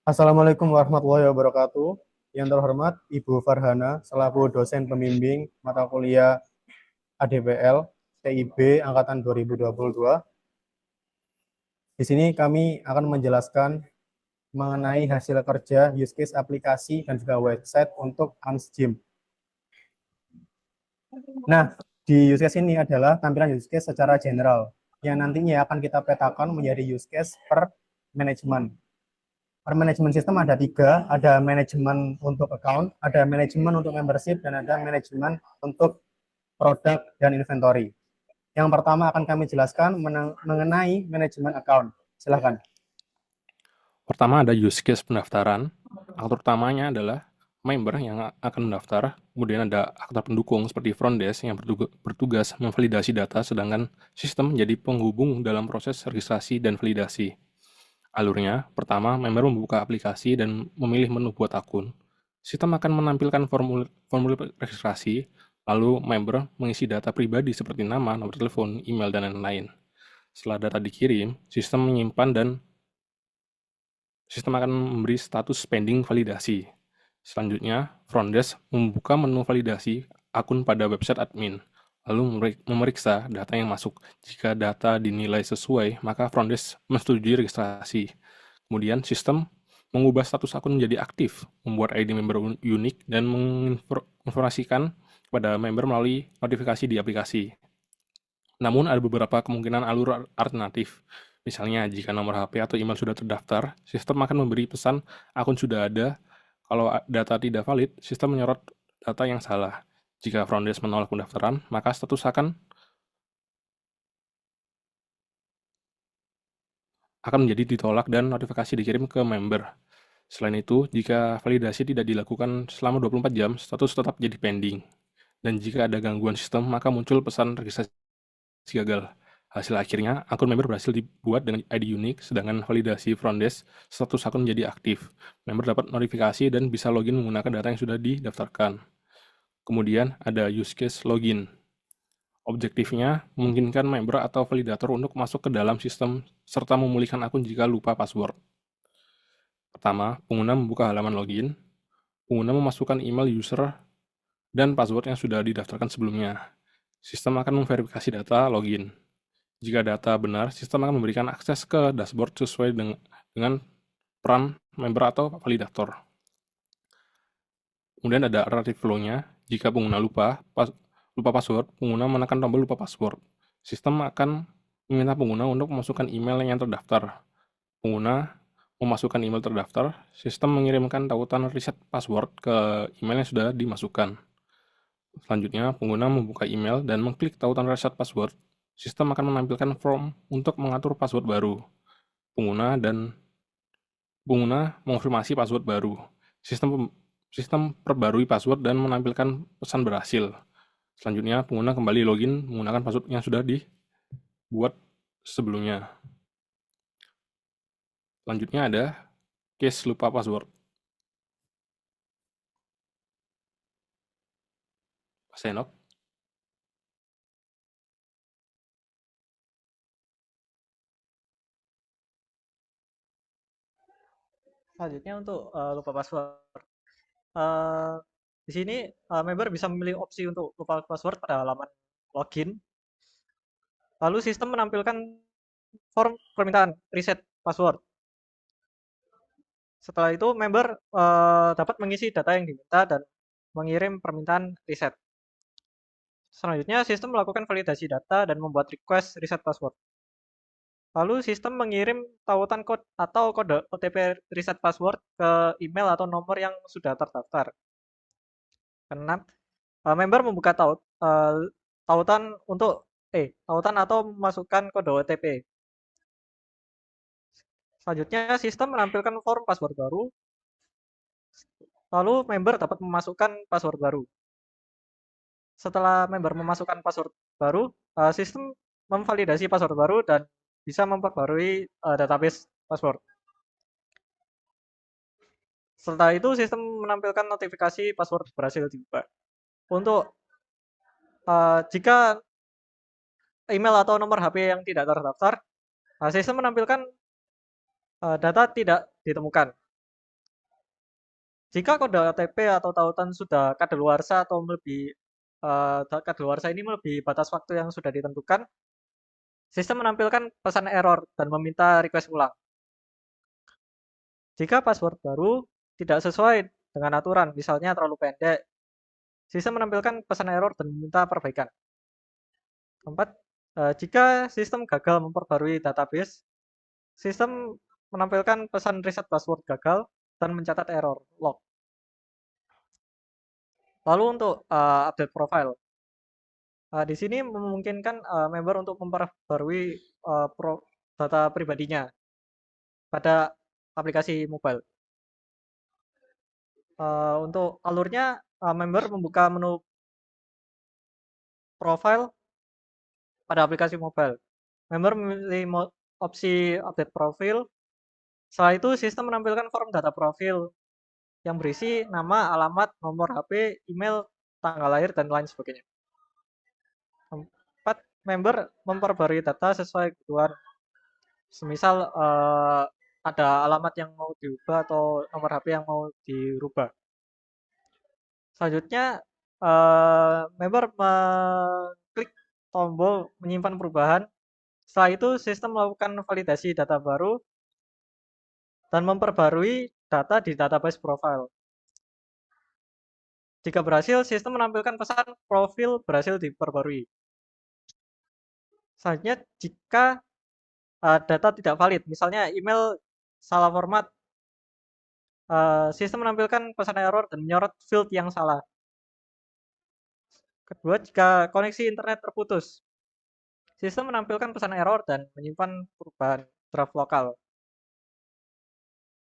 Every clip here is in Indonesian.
Assalamualaikum warahmatullahi wabarakatuh. Yang terhormat Ibu Farhana selaku dosen pembimbing mata kuliah ADPL TIB angkatan 2022. Di sini kami akan menjelaskan mengenai hasil kerja, use case aplikasi dan juga website untuk Ans Gym. Nah, di use case ini adalah tampilan use case secara general yang nantinya akan kita petakan menjadi use case per manajemen. Per manajemen sistem ada tiga, ada manajemen untuk account, ada manajemen untuk membership, dan ada manajemen untuk produk dan inventory. Yang pertama akan kami jelaskan mengenai manajemen account. Silahkan. Pertama ada use case pendaftaran. Aktor utamanya adalah member yang akan mendaftar. Kemudian ada aktor pendukung seperti front desk yang bertugas memvalidasi data, sedangkan sistem menjadi penghubung dalam proses registrasi dan validasi. Alurnya, pertama, member membuka aplikasi dan memilih menu buat akun. Sistem akan menampilkan formulir registrasi, lalu member mengisi data pribadi seperti nama, nomor telepon, email, dan lain-lain. Setelah data dikirim, sistem menyimpan dan sistem akan memberi status pending validasi. Selanjutnya, front desk membuka menu validasi akun pada website admin, lalu memeriksa data yang masuk. Jika data dinilai sesuai, maka front desk menyetujui registrasi. Kemudian, sistem mengubah status akun menjadi aktif, membuat ID member unik, dan menginformasikan kepada member melalui notifikasi di aplikasi. Namun ada beberapa kemungkinan alur alternatif. Misalnya, jika nomor HP atau email sudah terdaftar, sistem akan memberi pesan akun sudah ada. Kalau data tidak valid, sistem menyorot data yang salah. Jika front desk menolak pendaftaran, maka status akan menjadi ditolak dan notifikasi dikirim ke member. Selain itu, jika validasi tidak dilakukan selama 24 jam, status tetap jadi pending. Dan jika ada gangguan sistem, maka muncul pesan registrasi gagal. Hasil akhirnya, akun member berhasil dibuat dengan ID unik, sedangkan validasi front desk, status akun menjadi aktif. Member dapat notifikasi dan bisa login menggunakan data yang sudah didaftarkan. Kemudian ada use case login. Objektifnya, memungkinkan member atau validator untuk masuk ke dalam sistem serta memulihkan akun jika lupa password. Pertama, pengguna membuka halaman login. Pengguna memasukkan email user dan password yang sudah didaftarkan sebelumnya. Sistem akan memverifikasi data login. Jika data benar, sistem akan memberikan akses ke dashboard sesuai dengan peran member atau validator. Kemudian ada alternative flow-nya. Jika pengguna lupa password, pengguna menekan tombol lupa password. Sistem akan meminta pengguna untuk memasukkan email yang terdaftar. Pengguna memasukkan email terdaftar, sistem mengirimkan tautan reset password ke email yang sudah dimasukkan. Selanjutnya, pengguna membuka email dan mengklik tautan reset password. Sistem akan menampilkan form untuk mengatur password baru. Pengguna mengonfirmasi password baru. Sistem perbarui password dan menampilkan pesan berhasil. Selanjutnya, pengguna kembali login menggunakan password yang sudah dibuat sebelumnya. Selanjutnya ada case lupa password. Pak Senok. Selanjutnya untuk lupa password. Eh, di sini member bisa memilih opsi untuk lupa password pada halaman login. Lalu sistem menampilkan form permintaan reset password. Setelah itu member dapat mengisi data yang diminta dan mengirim permintaan reset. Selanjutnya sistem melakukan validasi data dan membuat request reset password. Lalu sistem mengirim tautan kode atau kode OTP reset password ke email atau nomor yang sudah terdaftar. Keenam, member membuka tautan tautan atau memasukkan kode OTP. Selanjutnya sistem menampilkan form password baru, lalu member dapat memasukkan password baru. Setelah member memasukkan password baru, sistem memvalidasi password baru dan bisa memperbarui database password. Setelah itu sistem menampilkan notifikasi password berhasil dibuka. Untuk jika email atau nomor HP yang tidak terdaftar, sistem menampilkan data tidak ditemukan. Jika kode OTP atau tautan sudah kadaluarsa atau kadaluarsa ini melebihi batas waktu yang sudah ditentukan, sistem menampilkan pesan error dan meminta request ulang. Jika password baru tidak sesuai dengan aturan, misalnya terlalu pendek, sistem menampilkan pesan error dan meminta perbaikan. Keempat, jika sistem gagal memperbarui database, sistem menampilkan pesan reset password gagal dan mencatat error log. Lalu untuk update profile, di sini memungkinkan member untuk memperbarui data pribadinya pada aplikasi mobile. Untuk alurnya, member membuka menu profile pada aplikasi mobile. Member memilih opsi update profil. Setelah itu, sistem menampilkan form data profil yang berisi nama, alamat, nomor HP, email, tanggal lahir, dan lain sebagainya. 4. Member memperbarui data sesuai kebutuhan. Semisal ada alamat yang mau diubah atau nomor HP yang mau dirubah. Selanjutnya, member mengklik tombol menyimpan perubahan. Setelah itu, sistem melakukan validasi data baru dan memperbarui data di database profile. Jika berhasil, sistem menampilkan pesan profil berhasil diperbarui. Selanjutnya, jika data tidak valid, misalnya email salah format, sistem menampilkan pesan error dan menyorot field yang salah. Kedua, jika koneksi internet terputus, sistem menampilkan pesan error dan menyimpan perubahan draft lokal.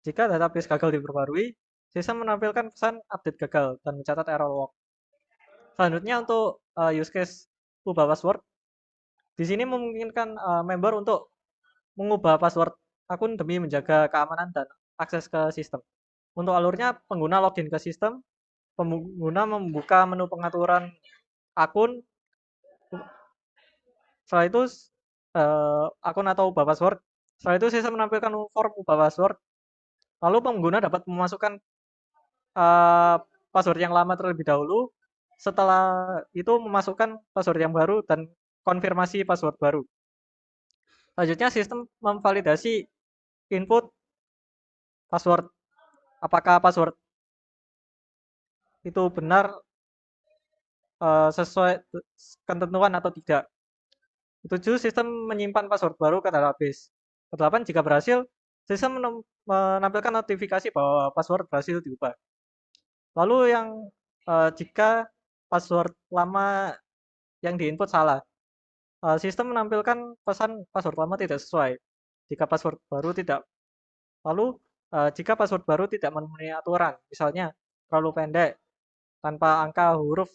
Jika database gagal diperbarui, sistem menampilkan pesan update gagal dan mencatat error log. Selanjutnya untuk use case ubah password, di sini memungkinkan member untuk mengubah password akun demi menjaga keamanan dan akses ke sistem. Untuk alurnya, pengguna login ke sistem, pengguna membuka menu pengaturan akun, setelah itu akun atau ubah password. Setelah itu sistem menampilkan form ubah password. Lalu pengguna dapat memasukkan password yang lama terlebih dahulu. Setelah itu memasukkan password yang baru dan konfirmasi password baru. Selanjutnya sistem memvalidasi input password. Apakah password itu benar sesuai ketentuan atau tidak. Ketujuh, sistem menyimpan password baru ke database. Kedelapan, jika berhasil, sistem menampilkan notifikasi bahwa password berhasil diubah. Lalu yang jika password lama yang diinput salah, sistem menampilkan pesan password lama tidak sesuai. Jika password baru tidak, lalu jika password baru tidak memenuhi aturan, misalnya terlalu pendek, tanpa angka, huruf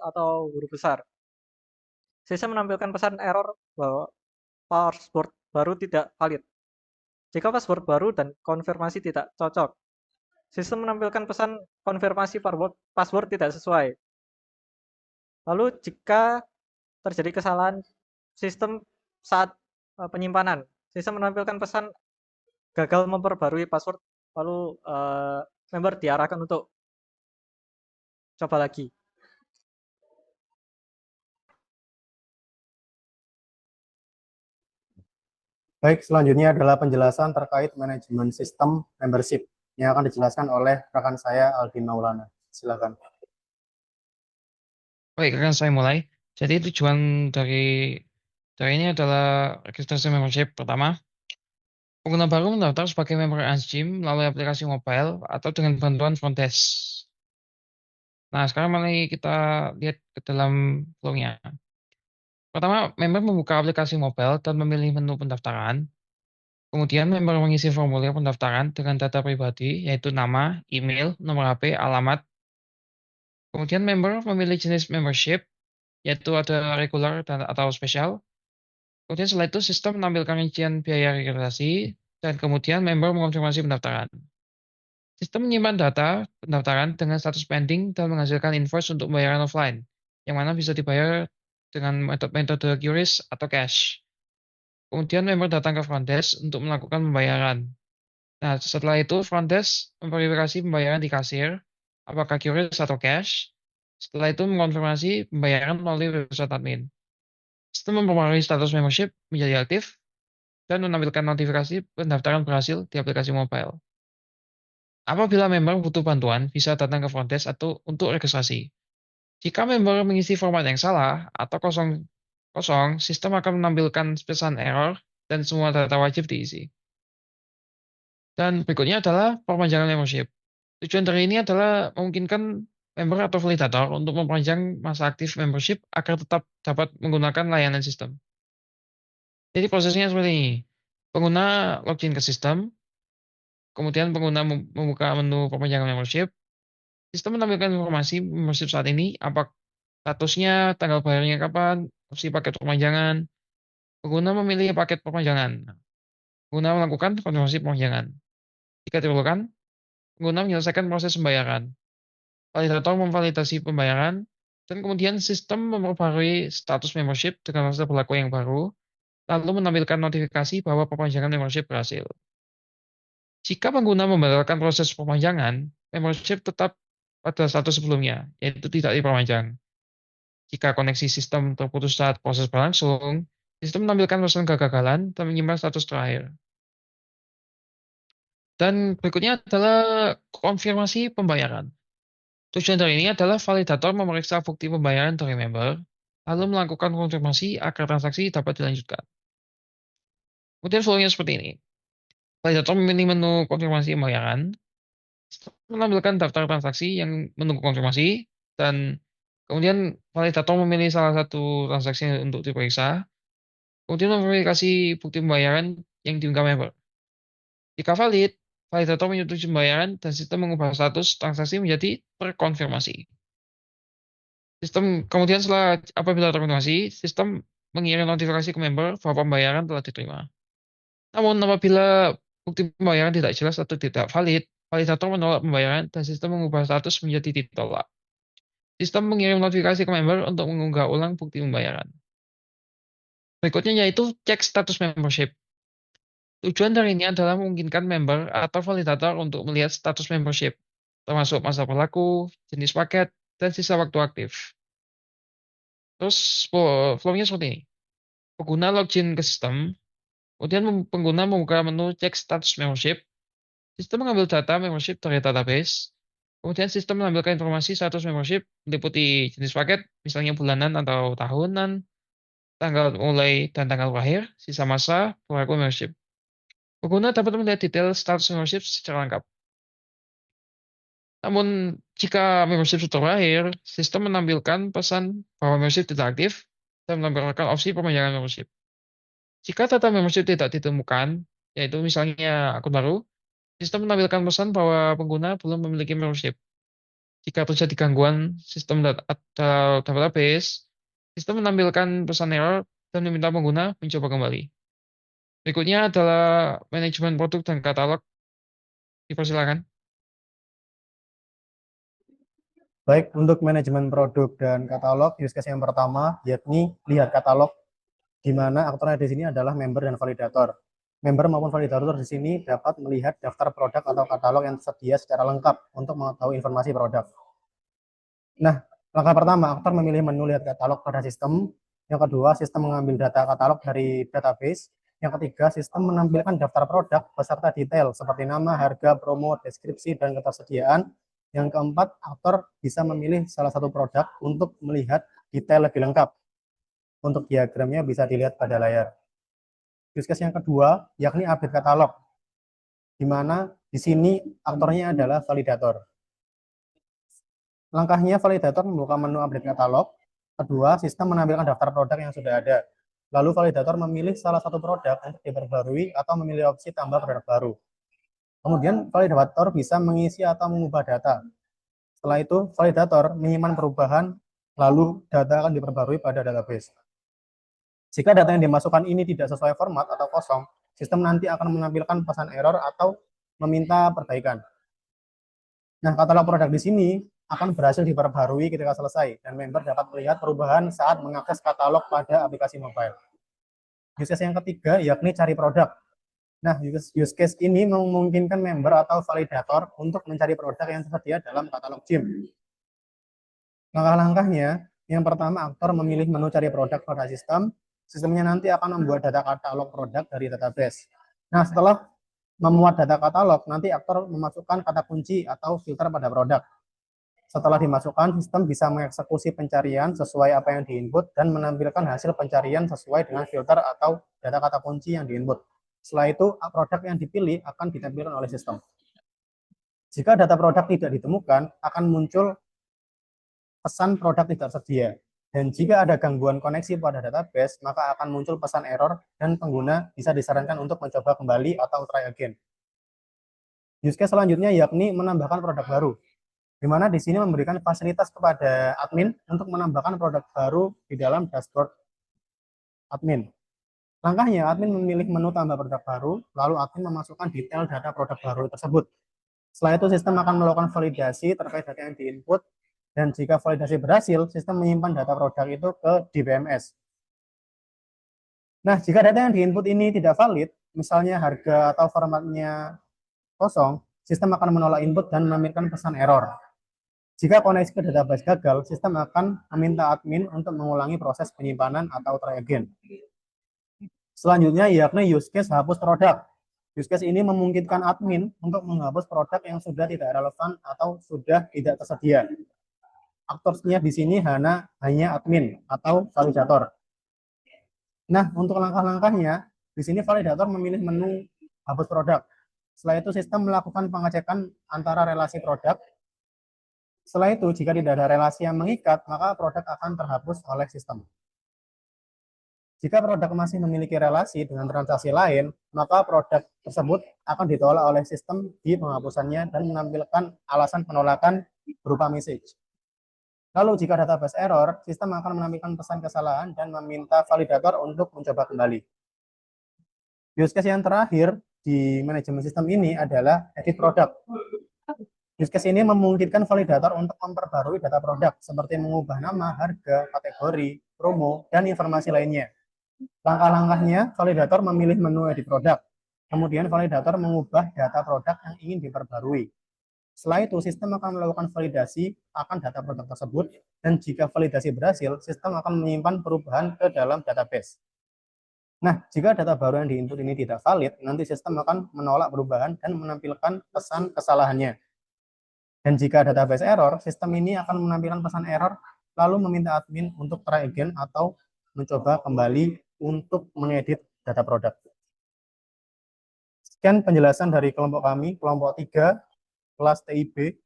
atau huruf besar, sistem menampilkan pesan error bahwa password baru tidak valid. Jika password baru dan konfirmasi tidak cocok, sistem menampilkan pesan konfirmasi password tidak sesuai. Lalu jika terjadi kesalahan sistem saat penyimpanan, sistem menampilkan pesan gagal memperbarui password, lalu member diarahkan untuk coba lagi. Baik, selanjutnya adalah penjelasan terkait manajemen sistem membership yang akan dijelaskan oleh rekan saya Aldi Maulana. Silakan. Baik, akan saya mulai. Jadi tujuan dari ini adalah registrasi membership. Pertama, pengguna baru mendaftar sebagai member Ansgym melalui aplikasi mobile atau dengan bantuan front desk. Nah, sekarang mari kita lihat ke dalam flow-nya. Pertama, member membuka aplikasi mobile dan memilih menu pendaftaran. Kemudian member mengisi formulir pendaftaran dengan data pribadi, yaitu nama, email, nomor HP, alamat. Kemudian member memilih jenis membership, yaitu ada regular dan atau spesial. Kemudian setelah itu sistem menampilkan rincian biaya registrasi dan kemudian member mengonfirmasi pendaftaran. Sistem menyimpan data pendaftaran dengan status pending dan menghasilkan invoice untuk pembayaran offline, yang mana bisa dibayar dengan metode QRIS atau cash. Kemudian member datang ke front desk untuk melakukan pembayaran. Nah, setelah itu front desk memverifikasi pembayaran di kasir, apakah QRIS atau cash. Setelah itu mengonfirmasi pembayaran melalui website admin. Sistem mempengaruhi status membership menjadi aktif dan menampilkan notifikasi pendaftaran berhasil di aplikasi mobile. Apabila member butuh bantuan, bisa datang ke front desk atau untuk registrasi. Jika member mengisi format yang salah atau kosong, sistem akan menampilkan pesan error dan semua data wajib diisi. Dan berikutnya adalah perpanjangan membership. Tujuan dari ini adalah memungkinkan member atau validator untuk memperpanjang masa aktif membership agar tetap dapat menggunakan layanan sistem. Jadi prosesnya seperti ini. Pengguna login ke sistem, kemudian pengguna membuka menu perpanjangan membership. Sistem menampilkan informasi membership saat ini, apa statusnya, tanggal bayarnya kapan, opsi paket perpanjangan. Pengguna memilih paket perpanjangan. Pengguna melakukan konfirmasi perpanjangan. Jika diperlukan, pengguna menyelesaikan proses pembayaran. Validator memvalidasi pembayaran, dan kemudian sistem memperbarui status membership dengan masa berlaku yang baru, lalu menampilkan notifikasi bahwa perpanjangan membership berhasil. Jika pengguna membatalkan proses perpanjangan, membership tetap pada status sebelumnya, yaitu tidak diperpanjang. Jika koneksi sistem terputus saat proses berlangsung, sistem menampilkan pesan kegagalan dan menyimpan status terakhir. Dan berikutnya adalah konfirmasi pembayaran. Tujuan dari ini adalah validator memeriksa bukti pembayaran dari member, lalu melakukan konfirmasi agar transaksi dapat dilanjutkan. Kemudian flow-nya seperti ini. Validator memilih menu konfirmasi pembayaran, menampilkan daftar transaksi yang menunggu konfirmasi, dan kemudian validator memilih salah satu transaksi untuk diperiksa, kemudian memverifikasi bukti pembayaran yang diunggah member. Jika valid, validator menyetujui pembayaran dan sistem mengubah status transaksi menjadi terkonfirmasi. Sistem kemudian apabila terkonfirmasi, sistem mengirim notifikasi ke member bahwa pembayaran telah diterima. Namun apabila bukti pembayaran tidak jelas atau tidak valid, validator menolak pembayaran dan sistem mengubah status menjadi ditolak. Sistem mengirim notifikasi ke member untuk mengunggah ulang bukti pembayaran. Berikutnya yaitu cek status membership. Tujuan dari ini adalah memungkinkan member atau validator untuk melihat status membership, termasuk masa berlaku, jenis paket, dan sisa waktu aktif. Terus flow-nya seperti ini. Pengguna login ke sistem, kemudian pengguna membuka menu cek status membership, sistem mengambil data membership dari database, kemudian sistem menampilkan informasi status membership meliputi jenis paket, misalnya bulanan atau tahunan, tanggal mulai dan tanggal terakhir, sisa masa, berlaku membership. Pengguna dapat melihat detail status membership secara lengkap. Namun, jika membership sudah berakhir, sistem menampilkan pesan bahwa membership tidak aktif dan menampilkan opsi perpanjangan membership. Jika data membership tidak ditemukan, yaitu misalnya akun baru, sistem menampilkan pesan bahwa pengguna belum memiliki membership. Jika terjadi gangguan sistem atau database, sistem menampilkan pesan error dan meminta pengguna mencoba kembali. Berikutnya adalah manajemen produk dan katalog. Dipersilakan. Baik, untuk manajemen produk dan katalog, use case yang pertama yakni lihat katalog, di mana aktornya di sini adalah member dan validator. Member maupun validator di sini dapat melihat daftar produk atau katalog yang tersedia secara lengkap untuk mengetahui informasi produk. Nah, langkah pertama, aktor memilih menu lihat katalog pada sistem. Yang kedua, sistem mengambil data katalog dari database. Yang ketiga, sistem menampilkan daftar produk beserta detail seperti nama, harga, promo, deskripsi, dan ketersediaan. Yang keempat, aktor bisa memilih salah satu produk untuk melihat detail lebih lengkap. Untuk diagramnya bisa dilihat pada layar. Use case yang kedua, yakni update katalog, di mana di sini aktornya adalah validator. Langkahnya, validator membuka menu update katalog. Kedua, sistem menampilkan daftar produk yang sudah ada. Lalu validator memilih salah satu produk untuk diperbarui atau memilih opsi tambah produk baru. Kemudian validator bisa mengisi atau mengubah data. Setelah itu, validator menyimpan perubahan, lalu data akan diperbarui pada database. Jika data yang dimasukkan ini tidak sesuai format atau kosong, sistem nanti akan menampilkan pesan error atau meminta perbaikan. Nah, katalog produk di sini akan berhasil diperbarui ketika selesai, dan member dapat melihat perubahan saat mengakses katalog pada aplikasi mobile. Use case yang ketiga yakni cari produk. Nah, use case ini memungkinkan member atau validator untuk mencari produk yang tersedia dalam katalog gym. Langkah-langkahnya, yang pertama, aktor memilih menu cari produk pada sistem. Sistemnya nanti akan membuat data katalog produk dari database. Nah, setelah memuat data katalog, nanti aktor memasukkan kata kunci atau filter pada produk. Setelah dimasukkan, sistem bisa mengeksekusi pencarian sesuai apa yang diinput dan menampilkan hasil pencarian sesuai dengan filter atau data kata kunci yang diinput. Setelah itu, produk yang dipilih akan ditampilkan oleh sistem. Jika data produk tidak ditemukan, akan muncul pesan produk tidak tersedia. Dan jika ada gangguan koneksi pada database, maka akan muncul pesan error dan pengguna bisa disarankan untuk mencoba kembali atau try again. Use case selanjutnya yakni menambahkan produk baru, di mana di sini memberikan fasilitas kepada admin untuk menambahkan produk baru di dalam dashboard admin. Langkahnya, admin memilih menu tambah produk baru, lalu admin memasukkan detail data produk baru tersebut. Setelah itu, sistem akan melakukan validasi terkait data yang diinput, dan jika validasi berhasil, sistem menyimpan data produk itu ke DBMS. Nah, jika data yang diinput ini tidak valid, misalnya harga atau formatnya kosong, sistem akan menolak input dan menampilkan pesan error. Jika koneksi ke database gagal, sistem akan meminta admin untuk mengulangi proses penyimpanan atau try again. Selanjutnya yakni use case hapus produk. Use case ini memungkinkan admin untuk menghapus produk yang sudah tidak relevan atau sudah tidak tersedia. Aktornya di sini hanya admin atau validator. Nah, untuk langkah-langkahnya, di sini validator memilih menu hapus produk. Setelah itu, sistem melakukan pengecekan antara relasi produk. Setelah itu, jika tidak ada relasi yang mengikat, maka produk akan terhapus oleh sistem. Jika produk masih memiliki relasi dengan transaksi lain, maka produk tersebut akan ditolak oleh sistem di penghapusannya dan menampilkan alasan penolakan berupa message. Lalu jika database error, sistem akan menampilkan pesan kesalahan dan meminta validator untuk mencoba kembali. Use case yang terakhir di manajemen sistem ini adalah edit produk. Use case ini memungkinkan validator untuk memperbarui data produk seperti mengubah nama, harga, kategori, promo, dan informasi lainnya. Langkah-langkahnya, validator memilih menu edit produk. Kemudian validator mengubah data produk yang ingin diperbarui. Setelah itu, sistem akan melakukan validasi akan data produk tersebut, dan jika validasi berhasil, sistem akan menyimpan perubahan ke dalam database. Nah, jika data baru yang diinput ini tidak valid, nanti sistem akan menolak perubahan dan menampilkan pesan kesalahannya. Dan jika database error, sistem ini akan menampilkan pesan error, lalu meminta admin untuk try again atau mencoba kembali untuk mengedit data produk. Sekian penjelasan dari kelompok kami, kelompok 3, kelas TIB.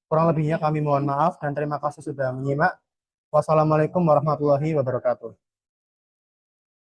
Kurang lebihnya kami mohon maaf dan terima kasih sudah menyimak. Wassalamualaikum warahmatullahi wabarakatuh.